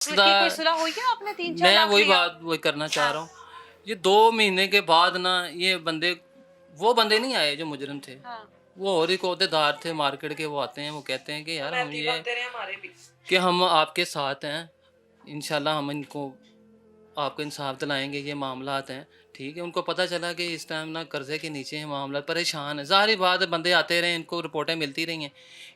कोई सुलह हुई क्या आपने 3-4 मैं लाख वही लिया? बात वही करना चाह रहा हूँ। ये 2 महीने के बाद ना ये बंदे, वो बंदे नहीं आए जो मुजरिम थे, हाँ। वो और एक ओहदेदार थे मार्केट के, वो आते हैं, वो कहते हैं कि यार हम अमैती ये बनते रहे हमारे भी। कि हम आपके साथ हैं, इंशाल्लाह हम इनको आपको इंसाफ दिलाएंगे, ये मामलात हैं, ठीक है। उनको पता चला कि इस टाइम ना कर्जे के नीचे हैं मामला, परेशान है, ज़ाहिर बात है, बंदे आते रहे, इनको रिपोर्टें मिलती रही हैं,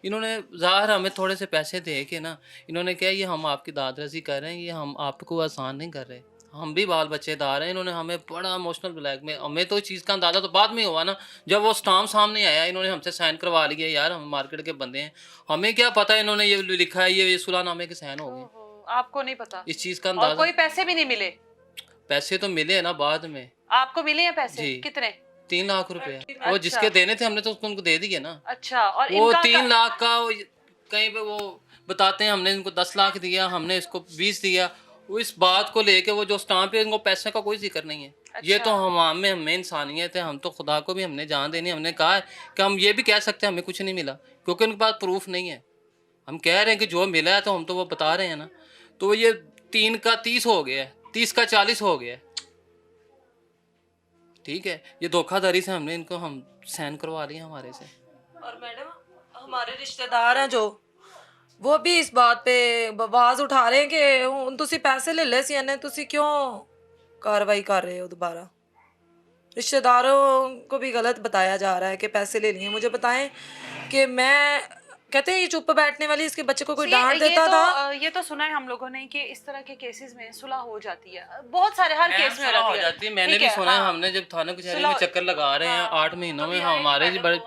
इन्होंने ज़ाहिर हमें थोड़े से पैसे दे के ना, इन्होंने कहा ये हम आपकी दादरसी कर रहे हैं, ये हम आपको आसान नहीं कर रहे, हम भी बाल बच्चेदार हैं। इन्होंने हमें बड़ा इमोशनल ब्लैक में, हमें तो इस चीज़ का अंदाज़ा तो बाद में हुआ ना, जब वो स्टाम्प सामने आया, इन्होंने हमसे साइन करवा लिए, यार हम मार्केट के बंदे हैं, हमें क्या पता इन्होंने ये लिखा है, ये सुलहनामे के साइन हो गए, ओहो, आपको नहीं पता इस चीज़ का और अंदाज़ा। कोई पैसे भी नहीं मिले? पैसे तो मिले ना बाद में, आपको मिले हैं पैसे? जी। कितने? 3 लाख रुपए वो अच्छा। जिसके देने थे हमने तो उसको उनको दे दिए ना। अच्छा, और वो इनका 3 लाख का कहीं पे वो बताते हैं हमने इनको 10 लाख दिया, हमने इसको 20 दिया। वो इस बात को लेके वो जो स्टाम्प है, इनको पैसे का कोई जिक्र नहीं है। ये अच्छा। तो हमें हमें इंसानियत है, हम तो खुदा को भी हमने जान देनी। हमने कहा है कि हम ये भी कह सकते हैं हमें कुछ नहीं मिला, क्योंकि उनके पास प्रूफ नहीं है। हम कह रहे हैं कि जो मिला है तो हम तो वो बता रहे हैं ना। तो ये 3 का 30 हो गया है, 30 का 40 हो गया है, ठीक है। ये धोखाधड़ी से हमने इनको हम साइन करवा लिए हमारे से। और मैडम हमारे रिश्तेदार हैं जो, वो भी इस बात पे आवाज उठा रहे हैं कि ਹੁਣ ਤੁਸੀਂ पैसे ले ले सी ने, ਤੁਸੀਂ क्यों कार्रवाई कर रहे हो दोबारा। रिश्तेदारों को भी गलत बताया जा रहा है कि पैसे ले लिए। मुझे बताएं कि मैं कहते हैं ये चुप बैठने वाली, इसके बच्चे को कोई डांट देता था। ये तो सुना है हम लोगों ने कि इस तरह के केसेस में सुलह हो जाती है, बहुत सारे हर केस में हो रहती जाती है। है। मैंने ठीक भी है, सुना है, हाँ। हमने जब थाना कचहरी सुलह- में चक्कर लगा रहे हैं 8 महीनों में, हमारे जी बड़े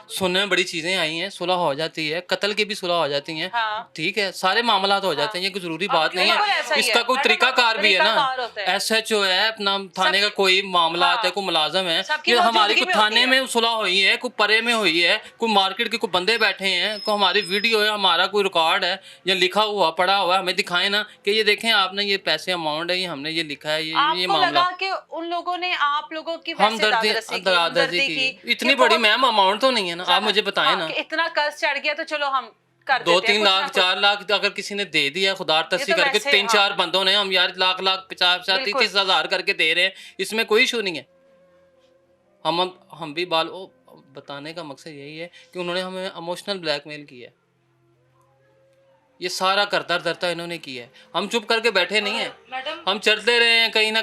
सुनने में बड़ी चीजें आई हैं, सुलह हो जाती है, कत्ल की भी सुलह हो जाती हैं, हाँ। ठीक है, सारे मामलात हो जाते हैं, ये कोई जरूरी बात नहीं बिल्कुल ऐसा है। ही इसका है। कोई तरीकाकार भी है ना, तरीकाकार होता है। SHO है अपना थाने का, कोई मामलात है, कोई मुलाजम है, सबकी ये हमारी मौजूदगी कोई में थाने होती है। में सुलह हुई है, कोई परे में हुई है, कोई मार्केट के कोई बंदे बैठे हैं, कोई हमारी वीडियो है, हमारा कोई रिकॉर्ड है या लिखा हुआ पड़ा हुआ है, हमें दिखाएं ना कि ये देखें आपने ये पैसे अमाउंट है, ये हमने ये लिखा है, ये आपको मामला। लगा कि उन लोगों ने आप लोगों की हम वैसे दादरसी की, हमदर्दी की, इतनी कि बड़ी बहुत- मैम अमाउंट तो नहीं है ना, आप मुझे बताएं हाँ, ना। कि इतना कर्ज चढ़ गया तो चलो हम कर देते हैं 2-3 कुछ ना लाख कुछ। 4 लाख अगर किसी ने दे दिया, खुदा तस्सी तो करके वैसे, 3-4 हाँ। बंदों ने, हम यार लाख 50 बिल्कुल। 30 हजार करके दे रहे हैं, इसमें कोई इशू नहीं है। हम भी बताने का मकसद यही है कि उन्होंने हमें इमोशनल ब्लैकमेल किया है, ये सारा करता धरता इन्होंने किया है। हम चुप करके बैठे नहीं हैं, मैडम हम चलते रहे हैं, कहीं ना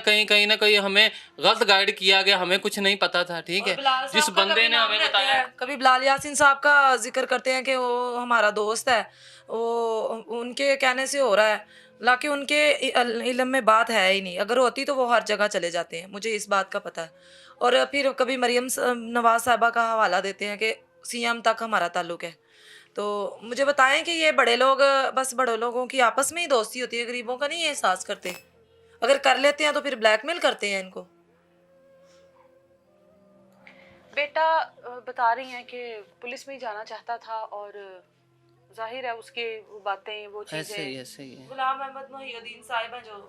कहीं हमें गलत गाइड किया गया, हमें कुछ नहीं पता था, ठीक है। जिस बंदे ने हमें बताया, कभी बिलाल यासीन साहब का जिक्र करते हैं कि वो हमारा दोस्त है, वो उनके कहने से हो रहा है, हालांकि उनके इल्म में बात है ही नहीं। अगर होती तो वो हर जगह चले जाते हैं, मुझे इस बात का पता है। और फिर कभी मरियम नवाज साहबा का हवाला देते हैं कि CM तक हमारा ताल्लुक है। तो मुझे बताएं कि ये बड़े लोग, बस बड़े लोगों की आपस में ही दोस्ती होती है, गरीबों का नहीं ये एहसास करते। अगर कर लेते हैं तो फिर ब्लैकमेल करते हैं इनको। बेटा बता रही हैं कि पुलिस में ही जाना चाहता था और जाहिर है उसकी वो बातें, वो ऐसे ही चीजें। है। गुलाम अहमद मोहिउद्दीन साहब हैं जो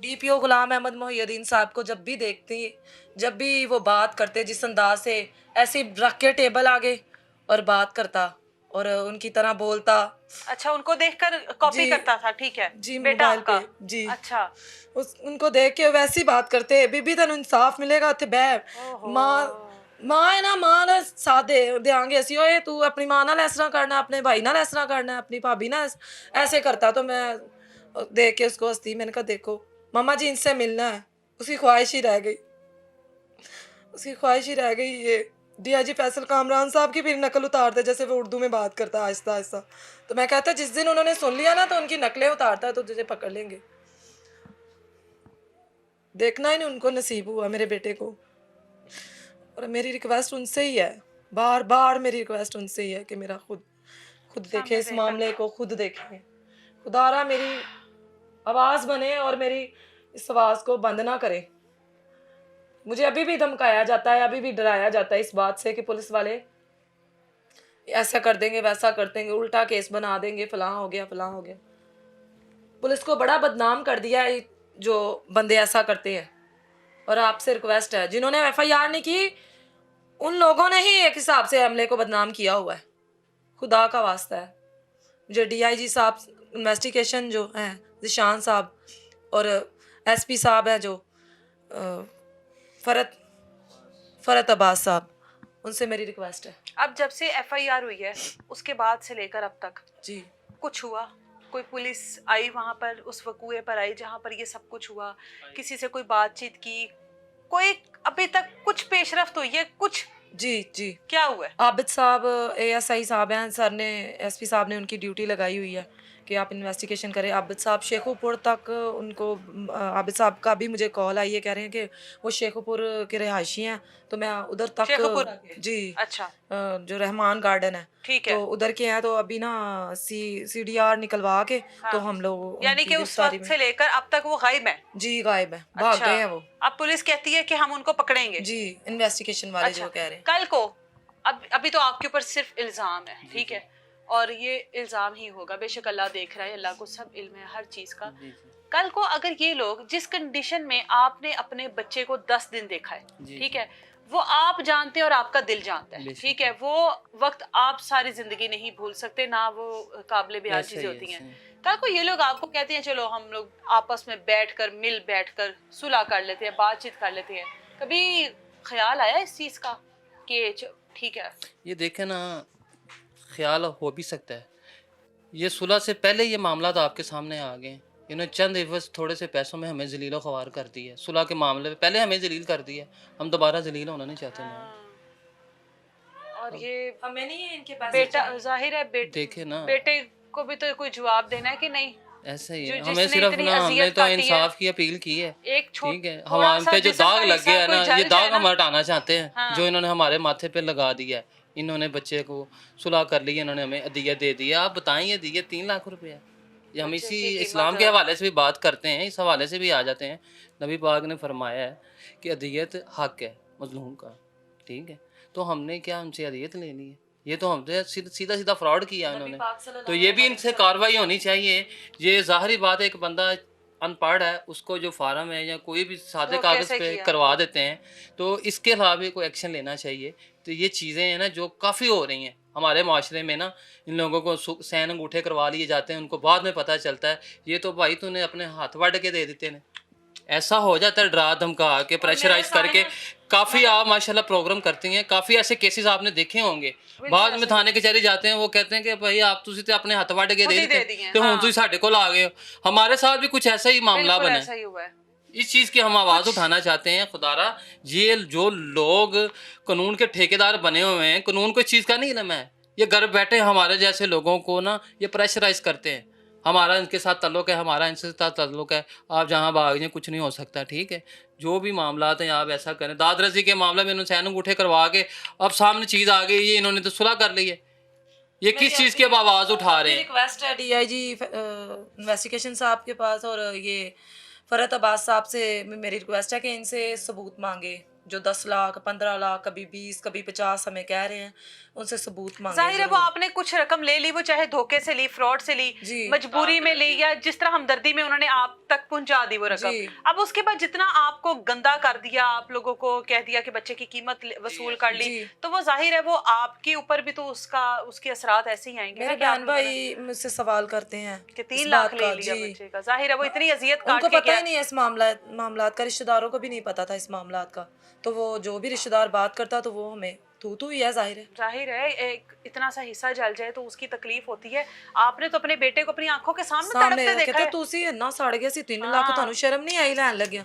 DPO गुलाम अहमद मोहिउद्दीन साहब को जब भी देखती, जब भी वो बात करते जिस अंदाज से, ऐसे ही रख के टेबल आगे और बात करता और उनकी तरह बोलता। अच्छा, उनको देखकर कॉपी जी। करता था, ठीक है जी, बेटा मोबाइल आपका। पे, जी। अच्छा, उनको देख के वैसी बात करते, बीबी तेन इंसाफ मिलेगा उत्थे बह, मां है ना, मां ਦਾ ਸਾਥ देंगे ਅਸੀਂ, ਓਏ तू अपनी मां ਨਾਲ ਇਸ ਤਰ੍ਹਾਂ करना, अपने भाई ਨਾਲ ਇਸ तरह करना, अपनी भाभी ਨਾਲ ऐसे करता। तो मैं देख के उसको हंसती, मैंने कहा देखो मामा जी इनसे मिलना है, उसकी ख्वाहिश ही रह गई, उसकी ख्वाहिश ही रह गई। ये DIG फैसल कामरान साहब की भी नकल उतारते, जैसे वो उर्दू में बात करता आहिस्ता आहिस्ता। तो मैं कहता जिस दिन उन्होंने सुन लिया ना तो उनकी नकलें उतारता तो तुझे पकड़ लेंगे। देखना ही नहीं उनको नसीब हुआ मेरे बेटे को। और मेरी रिक्वेस्ट उनसे ही है, बार बार मेरी रिक्वेस्ट उनसे ही है कि मेरा खुद देखें इस मामले को, खुद देखें। खुदारा मेरी आवाज़ बने और मेरी इस आवाज़ को बंद ना करें। मुझे अभी भी धमकाया जाता है, अभी भी डराया जाता है इस बात से कि पुलिस वाले ऐसा कर देंगे, वैसा कर देंगे, उल्टा केस बना देंगे, फलां हो गया फलां हो गया। पुलिस को बड़ा बदनाम कर दिया है जो बंदे ऐसा करते हैं। और आपसे रिक्वेस्ट है, जिन्होंने FIR नहीं की उन लोगों ने ही एक हिसाब से हमले को बदनाम किया हुआ है। खुदा का वास्ता है, मुझे DIG साहब इन्वेस्टिगेशन जो है ذیشان صاحب اور SP صاحب ہیں جو فرت عباس صاحب, ان سے میری ریکویسٹ ہے. اب جب سے FIR ہوئی ہے اس کے بعد سے لے کر اب تک جی کچھ ہوا؟ کوئی پولیس آئی وہاں پر اس وقوعے پر آئی جہاں پر یہ سب کچھ ہوا؟ کسی سے کوئی بات چیت کی؟ کوئی ابھی تک کچھ پیش رفت ہوئی ہے؟ کچھ جی کیا ہوا ہے؟ عابد صاحب ASI صاحب ہیں, سر نے SP صاحب نے ان کی ڈیوٹی لگائی ہوئی ہے کہ آپ انویسٹیگیشن کریں. عابد صاحب شیخو پور تک ان کو, عابد صاحب کا بھی مجھے کال آئی ہے, کہہ رہے ہیں کہ وہ شیخو پور کے رہائشی ہیں, تو میں ادھر تک شیخو پور؟ جی اچھا جو رحمان گارڈن ہے ٹھیک ہے. تو ادھر کے ہیں, تو ابھی نا CDR نکلوا کے تو ہم لوگ یعنی کہ اس وقت سے لے کر اب تک وہ غائب ہیں؟ جی غائب ہیں, بھاگ گئے ہیں وہ. اب پولیس کہتی ہے کہ ہم ان کو پکڑیں گے. جی انویسٹیگیشن والے جو کہہ رہے ہیں. کل کو ابھی تو آپ کے اوپر صرف الزام ہے, ٹھیک ہے, اور یہ الزام ہی ہوگا, بے شک اللہ دیکھ رہا ہے, اللہ کو سب علم ہے ہر چیز کا. کل کو اگر یہ لوگ جس کنڈیشن میں آپ نے اپنے بچے کو 10 دن دیکھا ہے, ٹھیک ہے, وہ آپ جانتے ہیں اور آپ کا دل جانتا ہے, ٹھیک ہے, وہ وقت آپ ساری زندگی نہیں بھول سکتے, نہ وہ قابل بیان چیزیں ہوتی ہیں. کل کو یہ لوگ آپ کو کہتے ہیں چلو ہم لوگ آپس میں بیٹھ کر صلح کر لیتے ہیں, بات چیت کر لیتے ہیں, کبھی خیال آیا اس چیز کا کہ ٹھیک ہے؟ یہ دیکھیں نا, خیال ہو بھی سکتا ہے, یہ صلح سے پہلے یہ معاملات آپ کے سامنے آ گئے. انہوں نے چند عوض تھوڑے سے پیسوں میں ہمیں ذلیل و خوار کر دی ہے. صلح کے معاملے میں پہلے ہمیں ذلیل کر دی ہے, ہم دوبارہ ذلیل ہونا نہیں چاہتے ہیں. اور یہ ہمیں نہیں ہے ان کے پاس بیٹا, ظاہر ہے دیکھیں نا, بیٹے کو بھی تو کوئی جواب دینا ہے کہ نہیں. ایسا ہی ہے, ہمیں صرف نا ہم نے تو انصاف کی اپیل کی ہے, ٹھیک ہے, ہم پہ جو داغ لگ گیا ہے نا, یہ داغ ہم ہٹانا چاہتے ہیں جو انہوں نے ہمارے ماتھے پہ لگا دیا ہے. انہوں نے بچے کو صلح کر لی, انہوں نے ہمیں عدیت دے دی ہے. آپ بتائیں یہ دیت 3 لاکھ روپے, یہ ہم اسی اسلام کے حوالے سے بھی بات کرتے ہیں, اس حوالے سے بھی آ جاتے ہیں. نبی پاک نے فرمایا ہے کہ عدیت حق ہے مظلوم کا, ٹھیک ہے, تو ہم نے کیا ان سے عدیت لینی ہے؟ یہ تو ہم سے سیدھا فراڈ کیا انہوں نے, تو یہ بھی ان سے کارروائی ہونی چاہیے. یہ ظاہری بات ہے, ایک بندہ ان پڑھ ہے, اس کو جو فارم ہے یا کوئی بھی سادے کاغذ پہ کروا دیتے ہیں, تو اس کے خلاف بھی کوئی ایکشن لینا چاہیے. تو یہ چیزیں ہیں نا جو کافی ہو رہی ہیں ہمارے معاشرے میں نا, ان لوگوں کو سین انگوٹھے کروا لیے جاتے ہیں, ان کو بعد میں پتہ چلتا ہے یہ تو بھائی تو نے اپنے ہاتھ وڈ کے دے دیتے ہیں. ایسا ہو جاتا ہے ڈرا دھمکا کے, پریشرائز کر کے. کافی آپ ماشاءاللہ پروگرام کرتی ہیں, کافی ایسے کیسز آپ نے دیکھے ہوں گے. بعد میں تھانے کچہری جاتے ہیں, وہ کہتے ہیں کہ بھائی آپ تسی تے اپنے ہاتھ وڈ کے دے دیتے ہیں, تو ہوں تسی ساڈے کول آ گئے ہو. ہمارے ساتھ بھی کچھ ایسا ہی معاملہ بنا ہے. اس چیز کی ہم آواز اٹھانا چاہتے ہیں. خدا را, یہ جو لوگ قانون کے ٹھیکیدار بنے ہوئے ہیں, قانون کو اس چیز کا نہیں علم ہے. یہ گھر بیٹھے ہمارے جیسے لوگوں کو نا یہ پریشرائز کرتے ہیں. ہمارا ان کے ساتھ تعلق ہے, ہمارا ان سے ساتھ تعلق ہے, آپ جہاں بھاگ جائیں کچھ نہیں ہو سکتا, ٹھیک ہے. جو بھی معاملات ہیں آپ ایسا کریں. داد رسی کے معاملے میں انہوں نے سین انگوٹھے کروا کے اب سامنے چیز آ گئی, یہ انہوں نے تو صلح کر لی ہے. یہ کس چیز کی اب آواز اٹھا رہے ہیں؟ ریکویسٹ ہے DIG انویسٹیگیشن صاحب کے پاس, اور یہ فرت عباس صاحب سے میری ریکویسٹ ہے کہ ان سے ثبوت مانگے. جو 10 لاکھ 15 لاکھ کبھی 20 کبھی 50 ہمیں کہہ رہے ہیں, ان سے ثبوت مانگے. ظاہر ہے وہ آپ نے کچھ رقم لے لی, وہ چاہے دھوکے سے لی, فراڈ سے لی, مجبوری میں لی, یا جس طرح ہمدردی میں انہوں نے آپ تک پہنچا دی وہ رقم. اب اس کے بعد جتنا آپ کو گندا کر دیا, آپ لوگوں کو کہہ دیا کہ بچے کی قیمت وصول کر لی, تو وہ ظاہر ہے وہ آپ کے اوپر بھی تو اس کے اثرات ایسے ہی آئیں گے. میرے بہن بھائی مجھ سے سوال کرتے ہیں کہ 3 لاکھ لے لیا بچے کا. ظاہر ہے وہ اتنی اذیت ان کو پتہ ہی نہیں ہے اس معاملات کا, رشتہ داروں کو بھی نہیں پتا تھا اس معاملات کا, تو وہ جو بھی رشتہ دار بات کرتا تو وہ ہمیں تو ہی ہے. ظاہر ہے ایک اتنا سا حصہ جل جائے تو اس کی تکلیف ہوتی ہے. آپ نے تو اپنے بیٹے کو اپنی آنکھوں کے سامنے تڑپتے دیکھا ہے. تسی اتنا سڑ گیا سی 3 لاکھ, تانوں شرم نہیں آئی لین لگیا؟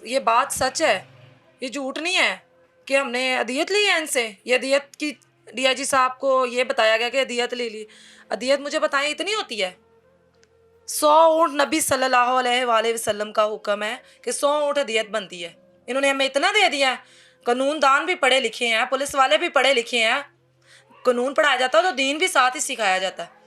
یہ بات سچ ہے, یہ جھوٹ نہیں ہے کہ ہم نے عدیت لی ہے ان سے. یہ عدیت کی DIG صاحب کو یہ بتایا گیا کہ عدیت لے لی. عدیت مجھے بتائیں اتنی ہوتی ہے؟ 100 اونٹ نبی صلی اللہ علیہ وآلہ وسلم کا حکم ہے کہ 100 اونٹ عدیت بنتی ہے. انہوں نے ہمیں اتنا دے دیا ہے. قانون دان بھی پڑھے لکھے ہیں, پولیس والے بھی پڑھے لکھے ہیں. قانون پڑھایا جاتا ہے تو دین بھی ساتھ ہی سکھایا جاتا ہے.